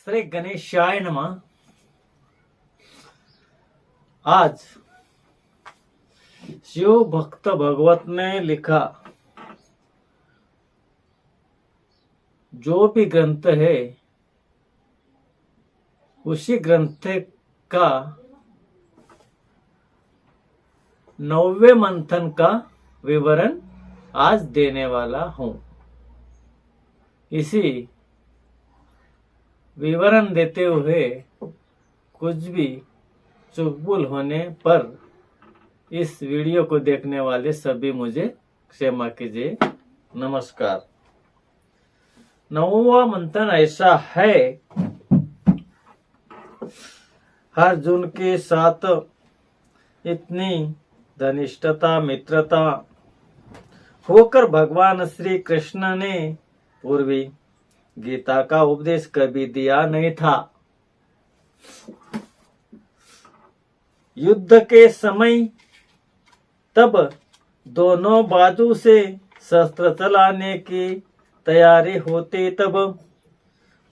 श्री गणेशाय नमः। आज शिव भक्त भगवत ने लिखा जो भी ग्रंथ है उसी ग्रंथ का 9वें मंथन का विवरण आज देने वाला हूं। इसी विवरण देते हुए कुछ भी चुकभुल होने पर इस वीडियो को देखने वाले सभी मुझे क्षमा कीजिए। नमस्कार। 9वां मंथन ऐसा है, अर्जुन के साथ इतनी घनिष्ठता मित्रता होकर भगवान श्री कृष्ण ने पूर्वी गीता का उपदेश कभी दिया नहीं था। युद्ध के समय तब दोनों बाजू से शस्त्र चलाने की तैयारी होती, तब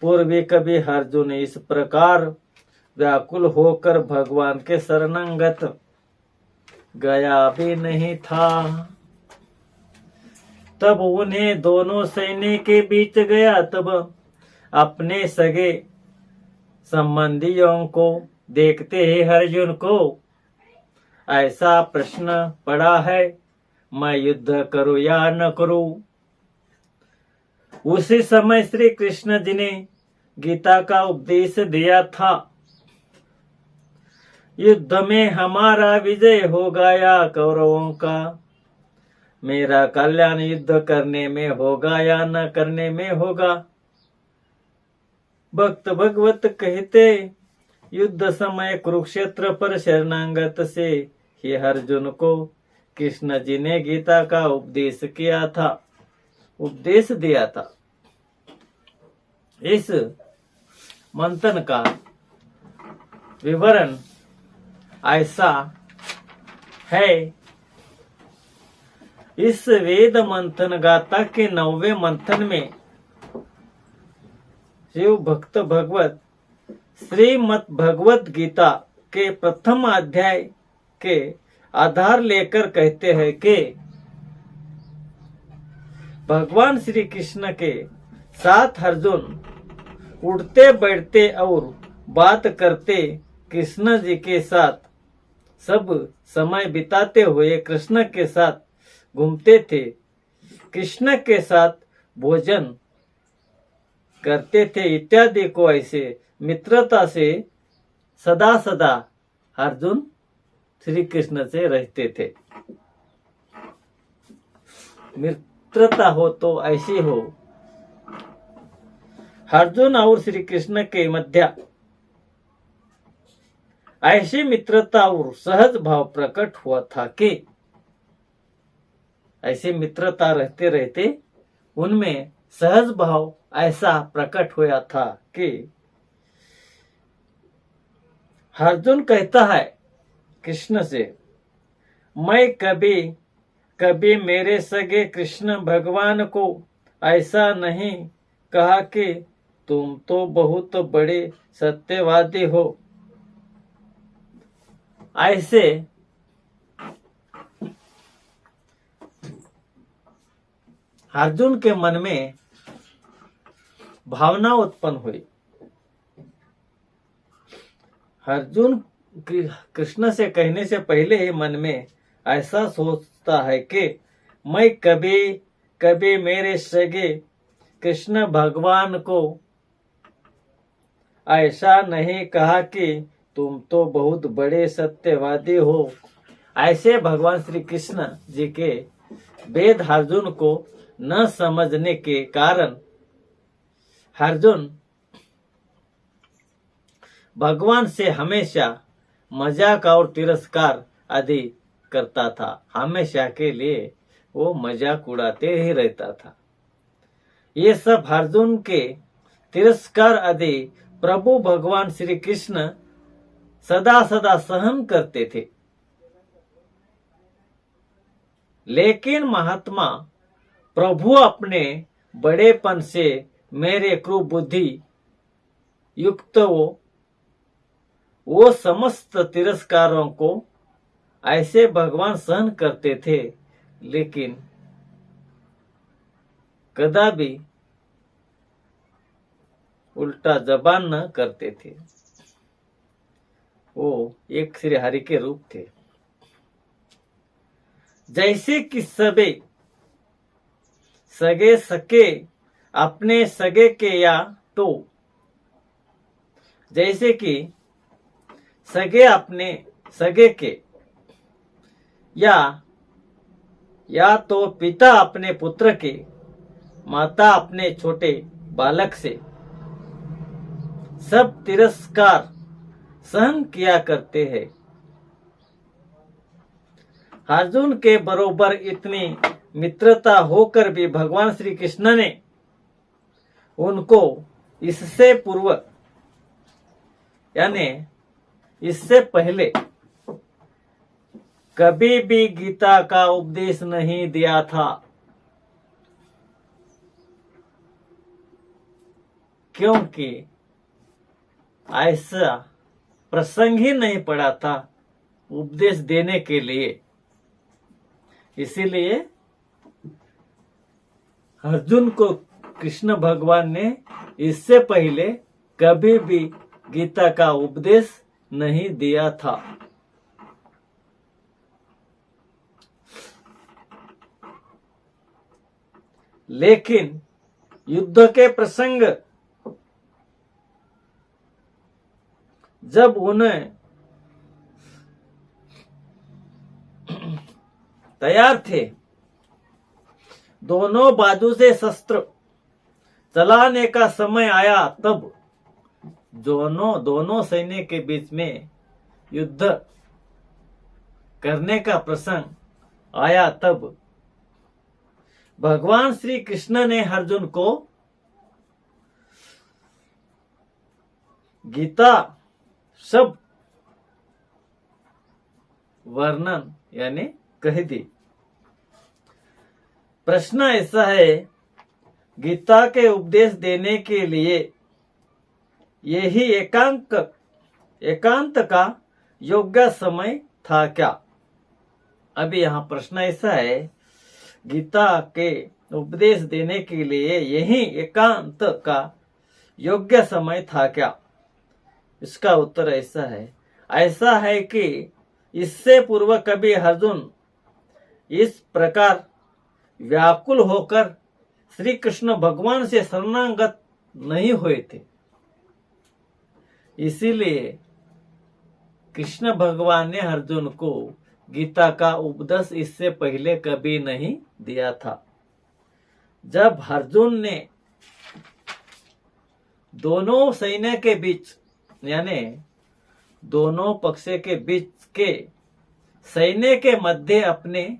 पूर्वी कभी अर्जुन इस प्रकार व्याकुल होकर भगवान के शरणागत गया भी नहीं था। तब उन्हें दोनों सैन्य के बीच गया, तब अपने सगे संबंधियों को देखते ही अर्जुन को ऐसा प्रश्न पड़ा है, मैं युद्ध करूं या न करूं। उसी समय श्री कृष्ण जी ने गीता का उपदेश दिया था, युद्ध में हमारा विजय होगा या कौरवों का, मेरा कल्याण युद्ध करने में होगा या न करने में होगा। भक्त भगवत कहते युद्ध समय कुरुक्षेत्र पर शरणागत से ही अर्जुन को कृष्ण जी ने गीता का उपदेश दिया था। इस मंथन का विवरण ऐसा है, इस वेद मंथन गाथा के 9वें मंथन में शिव भक्त भगवत श्रीमद् भगवत गीता के प्रथम अध्याय के आधार लेकर कहते हैं कि भगवान श्री कृष्ण के साथ अर्जुन उठते बैठते और बात करते, कृष्ण जी के साथ सब समय बिताते हुए कृष्ण के साथ घूमते थे, कृष्ण के साथ भोजन करते थे इत्यादि को ऐसे मित्रता से सदा सदा अर्जुन श्री कृष्ण से रहते थे। मित्रता हो तो ऐसी हो, अर्जुन और श्री कृष्ण के मध्य ऐसी मित्रता और सहज भाव प्रकट हुआ था कि ऐसी मित्रता रहते रहते उनमें सहज भाव ऐसा प्रकट हुआ था कि अर्जुन कहता है कृष्ण से, मैं कभी कभी मेरे सगे कृष्ण भगवान को ऐसा नहीं कहा कि तुम तो बहुत बड़े सत्यवादी हो। ऐसे अर्जुन के मन में भावना उत्पन्न हुई। अर्जुन कृष्ण से कहने से पहले ही मन में ऐसा सोचता है कि मैं कभी कभी मेरे सगे कृष्ण भगवान को ऐसा नहीं कहा कि तुम तो बहुत बड़े सत्यवादी हो। ऐसे भगवान श्री कृष्ण जी के वेद अर्जुन को न समझने के कारण अर्जुन भगवान से हमेशा मजाक और तिरस्कार आदि करता था। हमेशा के लिए वो मजाक उड़ाते ही रहता था। ये सब अर्जुन के तिरस्कार आदि प्रभु भगवान श्री कृष्ण सदा सदा सहन करते थे। लेकिन महात्मा प्रभु अपने बड़ेपन से मेरे क्रूर बुद्धि युक्त वो समस्त तिरस्कारों को ऐसे भगवान सहन करते थे, लेकिन कदापि उल्टा जबान न करते थे। वो एक श्री हरि के रूप थे। जैसे कि सबे सगे सके अपने सगे के, या तो जैसे कि सगे अपने सगे के, या तो पिता अपने पुत्र के, माता अपने छोटे बालक से सब तिरस्कार सहन किया करते हैं। अर्जुन के बरोबर इतनी मित्रता होकर भी भगवान श्री कृष्ण ने उनको इससे पूर्व यानी इससे पहले कभी भी गीता का उपदेश नहीं दिया था, क्योंकि ऐसा प्रसंग ही नहीं पड़ा था उपदेश देने के लिए। इसीलिए अर्जुन को कृष्ण भगवान ने इससे पहले कभी भी गीता का उपदेश नहीं दिया था। लेकिन युद्ध के प्रसंग जब उन्हें तैयार थे, दोनों बाजू से शस्त्र चलाने का समय आया, तब दोनों सैन्य के बीच में युद्ध करने का प्रसंग आया, तब भगवान श्री कृष्ण ने अर्जुन को गीता सब वर्णन यानी कह दी। प्रश्न ऐसा है, गीता के उपदेश देने के लिए यही एकांत का योग्य समय था क्या? अभी यहाँ प्रश्न ऐसा है, गीता के उपदेश देने के लिए यही एकांत का योग्य समय था क्या? इसका उत्तर ऐसा है कि इससे पूर्व कभी अर्जुन इस प्रकार व्याकुल होकर श्री कृष्ण भगवान से शरणागत नहीं हुए थे। इसीलिए कृष्ण भगवान ने अर्जुन को गीता का उपदेश इससे पहले कभी नहीं दिया था। जब अर्जुन ने दोनों सैन्य के बीच यानी दोनों पक्ष के बीच के सैन्य के मध्य अपने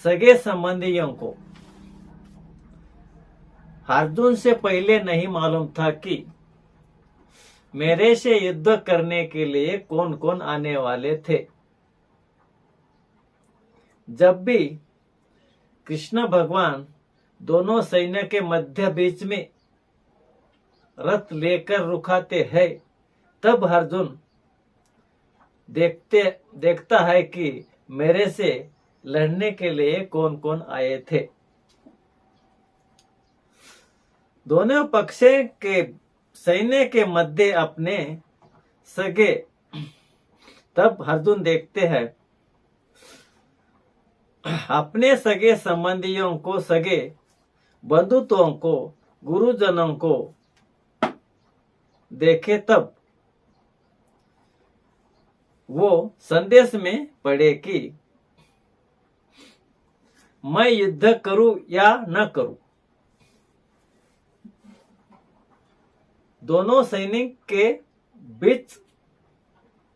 सगे संबंधियों को अर्जुन से पहले नहीं मालूम था कि मेरे से युद्ध करने के लिए कौन कौन आने वाले थे। जब भी कृष्ण भगवान दोनों सैन्य के मध्य बीच में रथ लेकर रुकाते हैं, तब अर्जुन देखता है कि मेरे से लड़ने के लिए कौन कौन आए थे। दोनों पक्ष के सैन्य के मध्य अपने सगे, तब अर्जुन देखते हैं अपने सगे संबंधियों को, सगे बंधुत्वों को, गुरुजनों को देखे, तब वो संदेश में पढ़े कि मैं युद्ध करूं या न करूं। दोनों सैनिक के बीच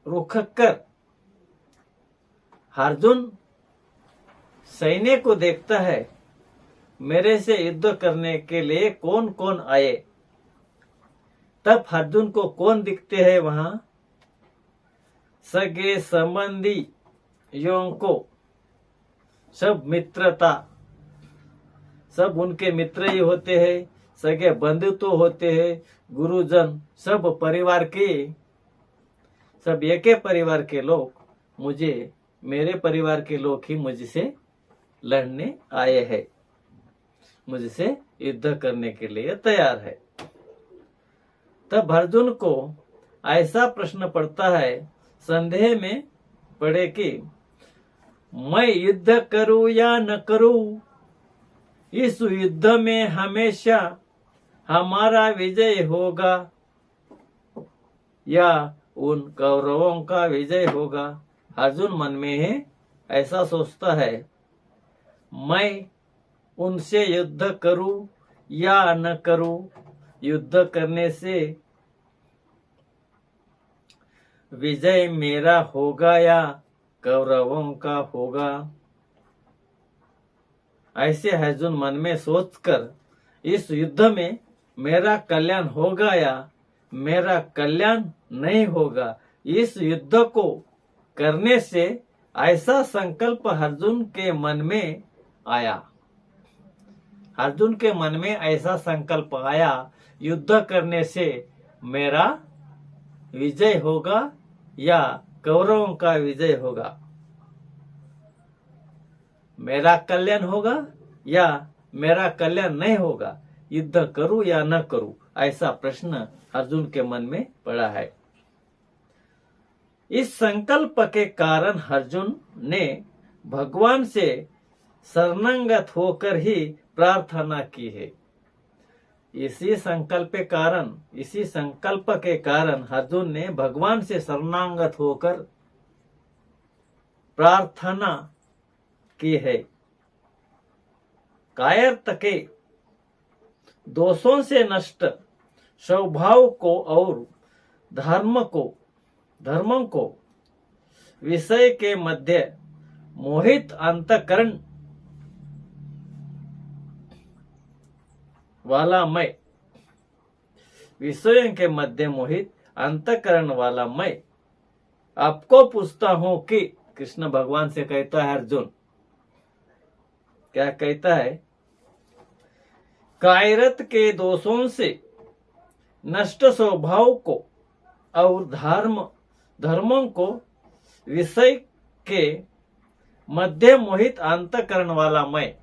रुककर अर्जुन सैन्य को देखता है, मेरे से युद्ध करने के लिए कौन कौन आए। तब अर्जुन को कौन दिखते हैं वहां? सगे संबंधियों को, सब मित्रता, सब उनके मित्र ही होते हैं, सगे बंधु तो होते हैं, गुरुजन सब परिवार के, सब एक परिवार के लोग मुझे, मेरे परिवार के लोग ही मुझसे लड़ने आए हैं, मुझसे युद्ध करने के लिए तैयार है। तब अर्जुन को ऐसा प्रश्न पड़ता है, संदेह में पड़े कि मैं युद्ध करूं या न करूं, इस युद्ध में हमेशा हमारा विजय होगा या उन कौरवों का विजय होगा। अर्जुन मन में है ऐसा सोचता है, मैं उनसे युद्ध करूं या न करूं, युद्ध करने से विजय मेरा होगा या कौरवों का होगा। ऐसे अर्जुन मन में सोचकर इस युद्ध में मेरा कल्याण होगा या मेरा कल्याण नहीं होगा, इस युद्ध को करने से ऐसा संकल्प अर्जुन के मन में आया। अर्जुन के मन में ऐसा संकल्प आया, युद्ध करने से मेरा विजय होगा या कौरवों का विजय होगा, मेरा कल्याण होगा या मेरा कल्याण नहीं होगा, युद्ध करूं या न करूं, ऐसा प्रश्न अर्जुन के मन में पड़ा है। इस संकल्प के कारण अर्जुन ने भगवान से शरणागत होकर ही प्रार्थना की है। इसी संकल्प के कारण अर्जुन ने भगवान से शरणागत होकर प्रार्थना की है। कायरता के दोषों से नष्ट स्वभाव को और धर्म को विषय के मध्य मोहित अंतकरण वाला मैं, विषयों के मध्य मोहित अंतकरण वाला मैं आपको पूछता हूं कि, कृष्ण भगवान से कहता है अर्जुन, क्या कहता है, कायरत के दोषों से नष्ट स्वभाव को और धर्मों को विषय के मध्य मोहित अंतकरण वाला मैं,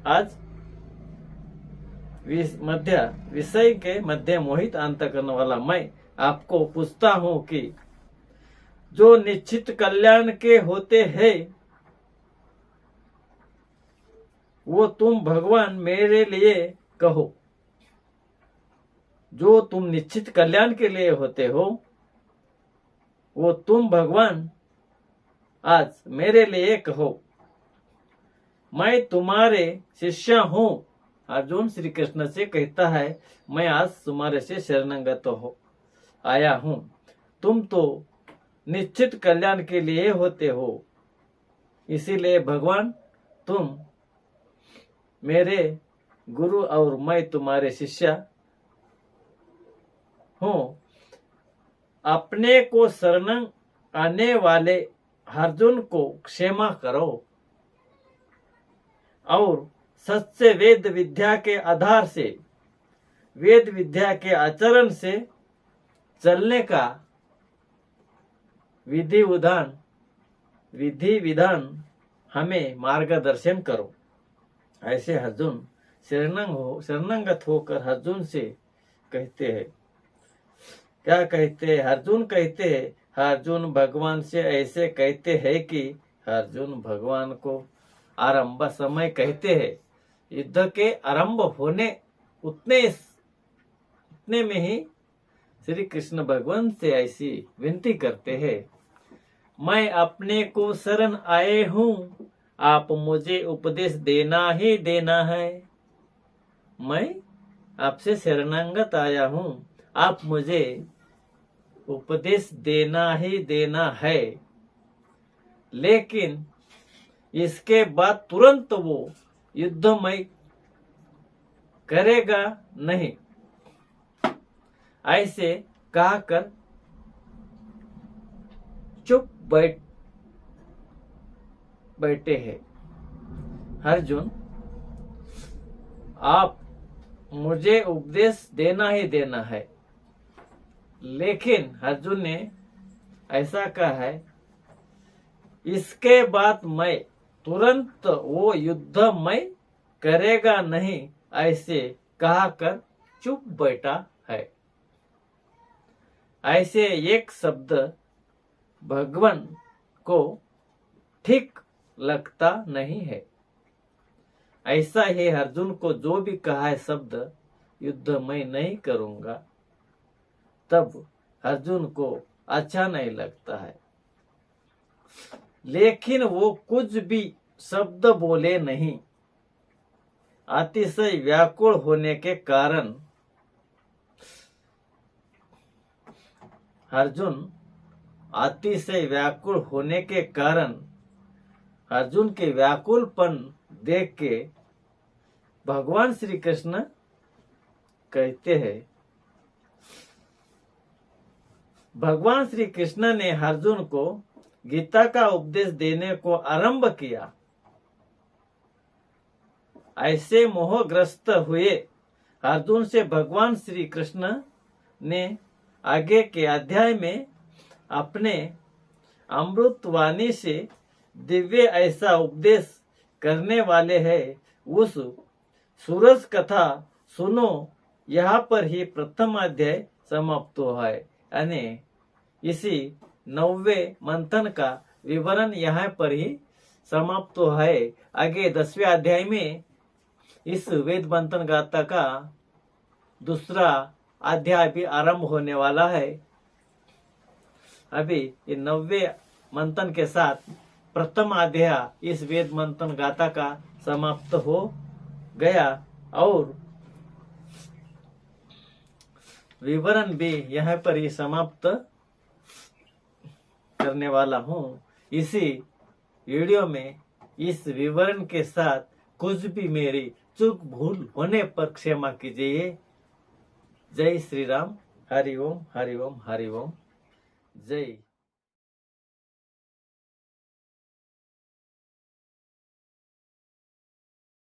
आज विषय के मध्य मोहित अंतकरण वाला मैं आपको पूछता हूं कि जो निश्चित कल्याण के होते हैं वो तुम भगवान मेरे लिए कहो। जो तुम निश्चित कल्याण के लिए होते हो वो तुम भगवान आज मेरे लिए कहो। मैं तुम्हारे शिष्य हूं। अर्जुन श्री कृष्ण से कहता है, मैं आज तुम्हारे से शरणागत आया हूं। तुम तो निश्चित कल्याण के लिए होते हो, इसीलिए भगवान तुम मेरे गुरु और मैं तुम्हारे शिष्य हूं। अपने को शरण आने वाले अर्जुन को क्षमा करो और सच्चे वेद विद्या के आधार से, वेद विद्या के आचरण से चलने का विधि विधान हमें मार्गदर्शन करो। ऐसे अर्जुन शरणागत होकर अर्जुन से कहते हैं। क्या कहते हैं? अर्जुन कहते हैं, अर्जुन भगवान से ऐसे कहते हैं कि अर्जुन भगवान को आरंभ समय कहते हैं। युद्ध के आरंभ होने उतने में ही श्री कृष्ण भगवान से ऐसी विनती करते हैं, मैं अपने को शरण आए हूं, आप मुझे उपदेश देना ही देना है। मैं आपसे शरणागत आया हूं, आप मुझे उपदेश देना ही देना है। लेकिन इसके बाद तुरंत वो युद्ध में करेगा नहीं, ऐसे कहकर चुप बैठे हैं। अर्जुन, आप मुझे उपदेश देना ही देना है। लेकिन अर्जुन ने ऐसा कहा है, इसके बाद मैं तुरंत वो युद्ध मैं करेगा नहीं, ऐसे कहकर चुप बैठा है। ऐसे एक शब्द भगवान को ठीक लगता नहीं है। ऐसा ही अर्जुन को जो भी कहा है शब्द युद्ध मैं नहीं करूंगा, तब अर्जुन को अच्छा नहीं लगता है। लेकिन वो कुछ भी शब्द बोले नहीं। अतिशय व्याकुल होने के कारण अर्जुन के व्याकुलपन देख के भगवान श्री कृष्ण कहते हैं, भगवान श्री कृष्ण ने अर्जुन को गीता का उपदेश देने को आरंभ किया। ऐसे मोहग्रस्त हुए अर्जुन से भगवान श्री कृष्ण ने आगे के अध्याय में अपने अमृत वाणी से दिव्य ऐसा उपदेश करने वाले हैं। उस सूरज कथा सुनो। यहाँ पर ही प्रथम अध्याय समाप्त हुआ है અને इसी 9वें मंथन का विवरण यहाँ पर ही समाप्त हुआ है। आगे 10वें अध्याय में इस वेद मंथन गाथा का दूसरा अध्याय भी आरंभ होने वाला है। अभी ये 9वें मंथन के साथ प्रथम अध्याय इस वेद मंथन गाथा का समाप्त हो गया और विवरण भी यहाँ पर ही समाप्त करने वाला हूँ। इसी वीडियो में इस विवरण के साथ कुछ भी मेरी चूक भूल होने पर क्षमा कीजिए। जय श्री राम। हरि ओम हरि ओम हरि ओम। जय।